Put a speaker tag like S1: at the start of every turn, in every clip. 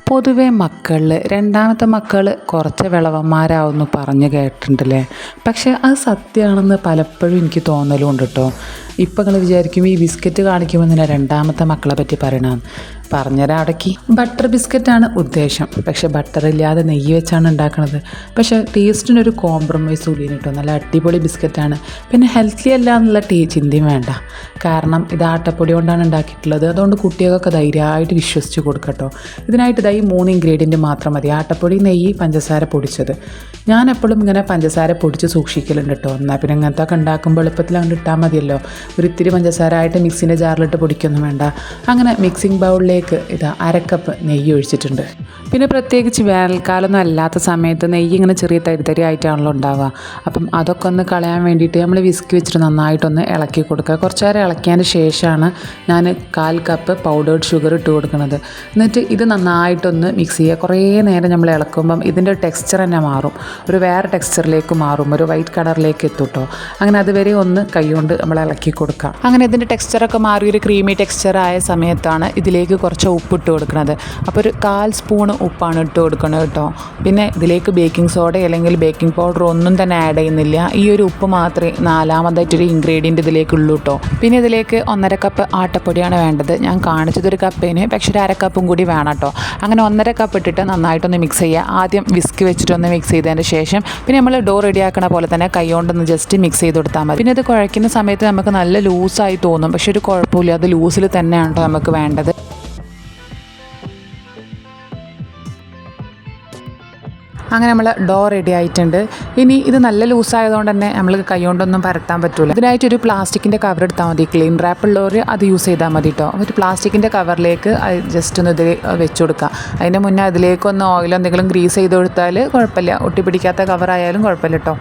S1: പൊതുവെ മക്കളിൽ രണ്ടാമത്തെ മക്കൾ കുറച്ച് വിളവന്മാരാവുമെന്ന് പറഞ്ഞു കേട്ടിട്ടുണ്ടല്ലേ. പക്ഷേ അത് സത്യമാണെന്ന് പലപ്പോഴും എനിക്ക് തോന്നലുണ്ട് കേട്ടോ. ഇപ്പം നിങ്ങൾ വിചാരിക്കും ഈ ബിസ്ക്കറ്റ് കാണിക്കുമ്പോൾ തന്നെ രണ്ടാമത്തെ മക്കളെ പറ്റി പറയണമെന്ന്. പറഞ്ഞുതരാം അവിടേക്ക്. ബട്ടർ ബിസ്ക്കറ്റാണ് ഉദ്ദേശം, പക്ഷേ ബട്ടർ ഇല്ലാതെ നെയ്യ് വെച്ചാണ് ഉണ്ടാക്കുന്നത്. പക്ഷേ ടേസ്റ്റിനൊരു കോംപ്രമൈസും ഇല്ല കേട്ടോ. നല്ല അടിപൊളി ബിസ്ക്കറ്റാണ്. പിന്നെ ഹെൽത്തി അല്ല എന്നുള്ള ചിന്തയും വേണ്ട. കാരണം ഇത് ആട്ടപ്പൊടി കൊണ്ടാണ് ഉണ്ടാക്കിയിട്ടുള്ളത്. അതുകൊണ്ട് കുട്ടികൾക്കൊക്കെ ധൈര്യമായിട്ട് വിശ്വസിച്ച് കൊടുക്കട്ടോ. ഇതിനായിട്ട് ഇതായി 3 ഇൻഗ്രീഡിയൻറ്റ് മാത്രം മതി. ആട്ടപ്പൊടി, നെയ്യ്, പഞ്ചസാര പൊടിച്ചത്. ഞാൻ എപ്പോഴും ഇങ്ങനെ പഞ്ചസാര പൊടിച്ച് സൂക്ഷിക്കലുണ്ട് കേട്ടോ. എന്നാൽ പിന്നെ ഇങ്ങനത്തെ ഒക്കെ ഉണ്ടാക്കുമ്പോൾ എളുപ്പത്തിൽ അങ്ങോട്ട് ഇട്ടാൽ മതിയല്ലോ. ഒരിത്തിരി പഞ്ചസാര ആയിട്ട് മിക്സിൻ്റെ ജാറിലിട്ട് പൊടിക്കൊന്നും വേണ്ട. അങ്ങനെ മിക്സിംഗ് ബൗളിലേക്ക് ഇതാ 1/2 കപ്പ് നെയ്യ് ഒഴിച്ചിട്ടുണ്ട്. പിന്നെ പ്രത്യേകിച്ച് വേനൽക്കാലമൊന്നും അല്ലാത്ത സമയത്ത് നെയ്യ് ഇങ്ങനെ ചെറിയ തരി ആയിട്ടാണല്ലോ ഉണ്ടാവുക. അപ്പം അതൊക്കെ ഒന്ന് കളയാൻ വേണ്ടിയിട്ട് നമ്മൾ വിസ്ക് വെച്ചിട്ട് നന്നായിട്ടൊന്ന് ഇളക്കി കൊടുക്കുക. കുറച്ച് നേരം ഇളക്കിയതിന് ശേഷമാണ് ഞാൻ 1/4 കപ്പ് പൗഡേർഡ് ഷുഗർ ഇട്ട് കൊടുക്കുന്നത്. എന്നിട്ട് ഇത് നന്നായിട്ടൊന്ന് മിക്സ് ചെയ്യുക. കുറേ നേരം നമ്മൾ ഇളക്കുമ്പം ഇതിൻ്റെ ടെക്സ്ചർ തന്നെ മാറും. ഒരു വേറെ ടെക്സ്ചറിലേക്ക് മാറും, ഒരു വൈറ്റ് കളറിലേക്ക് എത്തും കേട്ടോ. അങ്ങനെ അതുവരെ ഒന്ന് കൈകൊണ്ട് നമ്മൾ ഇളക്കി കൊടുക്കുക. അങ്ങനെ ഇതിൻ്റെ ടെക്സ്ചറൊക്കെ മാറി ഒരു ക്രീമി ടെക്സ്ചറായ സമയത്താണ് ഇതിലേക്ക് കുറച്ച് ഉപ്പിട്ട് കൊടുക്കുന്നത്. അപ്പോൾ ഒരു 1/4 സ്പൂൺ ഉപ്പാണ് ഇട്ട് കൊടുക്കുന്നത് കേട്ടോ. പിന്നെ ഇതിലേക്ക് ബേക്കിംഗ് സോഡ അല്ലെങ്കിൽ ബേക്കിംഗ് പൗഡർ ഒന്നും തന്നെ ആഡ് ചെയ്യുന്നില്ല. ഈ ഒരു ഉപ്പ് മാത്രമേ 4ാമതായിട്ടൊരു ഇൻഗ്രീഡിയൻറ്റ് ഇതിലേക്കുള്ളൂ കേട്ടോ. പിന്നെ ഇതിലേക്ക് 1/2 കപ്പ് ആട്ടപ്പൊടിയാണ് വേണ്ടത്. ഞാൻ കാണിച്ചതൊരു കപ്പിന്, പക്ഷേ ഒരു 1/2 കപ്പും കൂടി വേണം കേട്ടോ. അങ്ങനെ 1/2 കപ്പ് ഇട്ടിട്ട് നന്നായിട്ടൊന്ന് മിക്സ് ചെയ്യുക. ആദ്യം വിസ്ക് വെച്ചിട്ടൊന്ന് മിക്സ് ചെയ്തതിന് ശേഷം പിന്നെ നമ്മൾ ഡോ റെഡിയാക്കണ പോലെ തന്നെ കൈ കൊണ്ടൊന്ന് ജസ്റ്റ് മിക്സ് ചെയ്ത് കൊടുത്താൽ മതി. പിന്നെ ഇത് കുഴയ്ക്കുന്ന സമയത്ത് നമുക്ക് നല്ല ലൂസായി തോന്നും, പക്ഷെ ഒരു കുഴപ്പമില്ല. അത് ലൂസിൽ തന്നെയാണ് കേട്ടോ നമുക്ക് വേണ്ടത്. അങ്ങനെ നമ്മൾ ഡോ റെഡി ആയിട്ടുണ്ട്. ഇനി ഇത് നല്ല ലൂസായതുകൊണ്ട് തന്നെ നമ്മൾ കൈ കൊണ്ടൊന്നും പരത്താൻ പറ്റില്ല. ഇതിനായിട്ടൊരു പ്ലാസ്റ്റിക്കിൻ്റെ കവർ എടുത്താൽ മതി. ക്ലീൻ റാപ്പ് ഉള്ളവർ അത് യൂസ് ചെയ്താൽ മതി കേട്ടോ. ഒരു പ്ലാസ്റ്റിക്കിൻ്റെ കവറിലേക്ക് ജസ്റ്റ് ഒന്ന് ഇത് വെച്ച് കൊടുക്കുക. അതിൻ്റെ മുന്നേ അതിലേക്കൊന്ന് ഓയിലോ എന്തെങ്കിലും ഗ്രീസ് ചെയ്ത് കൊടുത്താൽ കുഴപ്പമില്ല. ഒട്ടിപ്പിടിക്കാത്ത കവറായാലും കുഴപ്പമില്ല കേട്ടോ.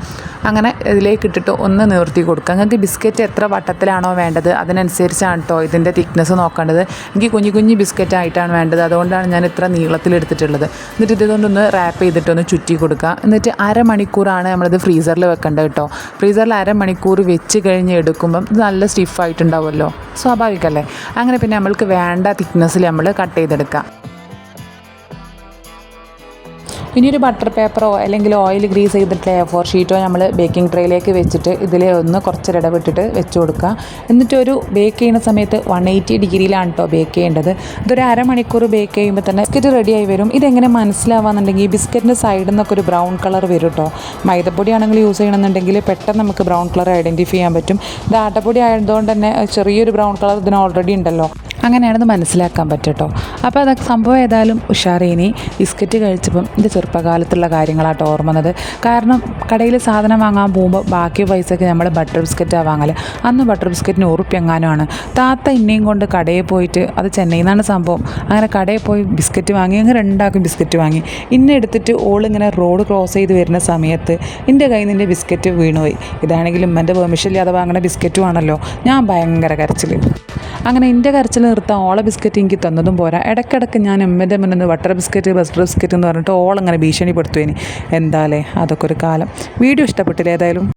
S1: അങ്ങനെ ഇതിലേക്ക് ഇട്ടിട്ട് ഒന്ന് നിവർത്തി കൊടുക്കുക. നിങ്ങൾക്ക് ബിസ്ക്കറ്റ് എത്ര വട്ടത്തിലാണോ വേണ്ടത് അതിനനുസരിച്ചാണ് കേട്ടോ ഇതിൻ്റെ തിക്നെസ് നോക്കേണ്ടത്. എനിക്ക് കുഞ്ഞു കുഞ്ഞു ബിസ്ക്കറ്റ് ആയിട്ടാണ് വേണ്ടത്, അതുകൊണ്ടാണ് ഞാൻ ഇത്ര നീളത്തിലെടുത്തിട്ടുള്ളത്. എന്നിട്ട് ഇതുകൊണ്ടൊന്ന് റാപ്പ് ചെയ്തിട്ടൊന്ന് ചുറ്റി കൊടുക്കുക. എന്നിട്ട് 1/2 മണിക്കൂറാണ് നമ്മളിത് ഫ്രീസറിൽ വെക്കേണ്ടത് കേട്ടോ. ഫ്രീസറിൽ 1/2 മണിക്കൂർ വെച്ച് കഴിഞ്ഞ് എടുക്കുമ്പം ഇത് നല്ല സ്റ്റിഫായിട്ടുണ്ടാവുമല്ലോ, സ്വാഭാവികമല്ലേ. അങ്ങനെ പിന്നെ നമ്മൾക്ക് വേണ്ട തിക്നെസ്സിൽ നമ്മൾ കട്ട് ചെയ്തെടുക്കാം. ഇനിയൊരു ബട്ടർ പേപ്പറോ അല്ലെങ്കിൽ ഓയിൽ ഗ്രീസ് ചെയ്തിട്ടുള്ള A4 ഷീറ്റോ നമ്മൾ ബേക്കിംഗ് ട്രേയിലേക്ക് വെച്ചിട്ട് ഇതിൽ ഒന്ന് കുറച്ച് ഇടവിട്ടിട്ട് വെച്ച് കൊടുക്കുക. എന്നിട്ടൊരു ബേക്ക് ചെയ്യുന്ന സമയത്ത് 180 ഡിഗ്രിയിലാണ് കേട്ടോ ബേക്ക് ചെയ്യേണ്ടത്. ഇതൊരു 1/2 മണിക്കൂർ ബേക്ക് ചെയ്യുമ്പോൾ തന്നെ ബിസ്ക്കറ്റ് റെഡിയായി വരും. ഇതെങ്ങനെ മനസ്സിലാവാന്നുണ്ടെങ്കിൽ ഈ ബിസ്ക്കറ്റിൻ്റെ സൈഡിൽ നിന്നൊക്കെ ഒരു ബ്രൗൺ കളർ വരും കേട്ടോ. മൈദപ്പൊടി ആണെങ്കിൽ യൂസ് ചെയ്യണമെന്നുണ്ടെങ്കിൽ പെട്ടെന്ന് നമുക്ക് ബ്രൗൺ കളർ ഐഡൻറ്റിഫൈ ചെയ്യാൻ പറ്റും. ഇത് ആട്ടപ്പൊടി ആയതുകൊണ്ട് തന്നെ ചെറിയൊരു ബ്രൗൺ കളർ ഇതിന് ഓൾറെഡി ഉണ്ടല്ലോ. അങ്ങനെയാണെന്ന് മനസ്സിലാക്കാൻ പറ്റും കേട്ടോ. അപ്പോൾ അതൊക്കെ സംഭവം ഏതായാലും ഉഷാറേനി. ബിസ്ക്കറ്റ് കഴിച്ചപ്പം എൻ്റെ ചെറുപ്പകാലത്തുള്ള കാര്യങ്ങളാട്ടോ ഓർമ്മ വന്നത്. കാരണം കടയിൽ സാധനം വാങ്ങാൻ പോകുമ്പോൾ ബാക്കി പൈസയ്ക്ക് നമ്മൾ ബട്ടർ ബിസ്ക്കറ്റാണ് വാങ്ങൽ. അന്ന് ബട്ടർ ബിസ്ക്കറ്റിന് ഉറുപ്പ്യങ്ങാനുമാണ്. താത്ത ഇന്നയും കൊണ്ട് കടയിൽ പോയിട്ട്, അത് ചെന്നൈയിൽ നിന്നാണ് സംഭവം, അങ്ങനെ കടയിൽ പോയി ബിസ്ക്കറ്റ് വാങ്ങി. അങ്ങനെ 2 ബിസ്ക്കറ്റ് വാങ്ങി. ഇന്നെ എടുത്തിട്ട് ഓളിങ്ങനെ റോഡ് ക്രോസ് ചെയ്ത് വരുന്ന സമയത്ത് എൻ്റെ കയ്യിൽ നിന്ന് ബിസ്ക്കറ്റ് വീണുപോയി. ഇതാണെങ്കിലും എൻ്റെ പെർമിഷൻ ഇല്ലാതെ വാങ്ങുന്ന ബിസ്ക്കറ്റും ആണല്ലോ. ഞാൻ ഭയങ്കര കരച്ചിൽ. അങ്ങനെ എൻ്റെ കരച്ചിൽ നിർത്താൻ ഓളെ ബിസ്ക്കറ്റ് എനിക്ക് തന്നതും പോരാ, ഇടയ്ക്കിടയ്ക്ക് ഞാൻ എമ്മൻ്റെ മുന്നിൽ ബട്ടർ ബിസ്ക്കറ്റ് എന്ന് പറഞ്ഞിട്ട് ഓളങ്ങനെ ഭീഷണിപ്പെടുത്തുവേനി. എന്തായാലേ അതൊക്കെ ഒരു കാലം. വീഡിയോ ഇഷ്ടപ്പെട്ടില്ല ഏതായാലും.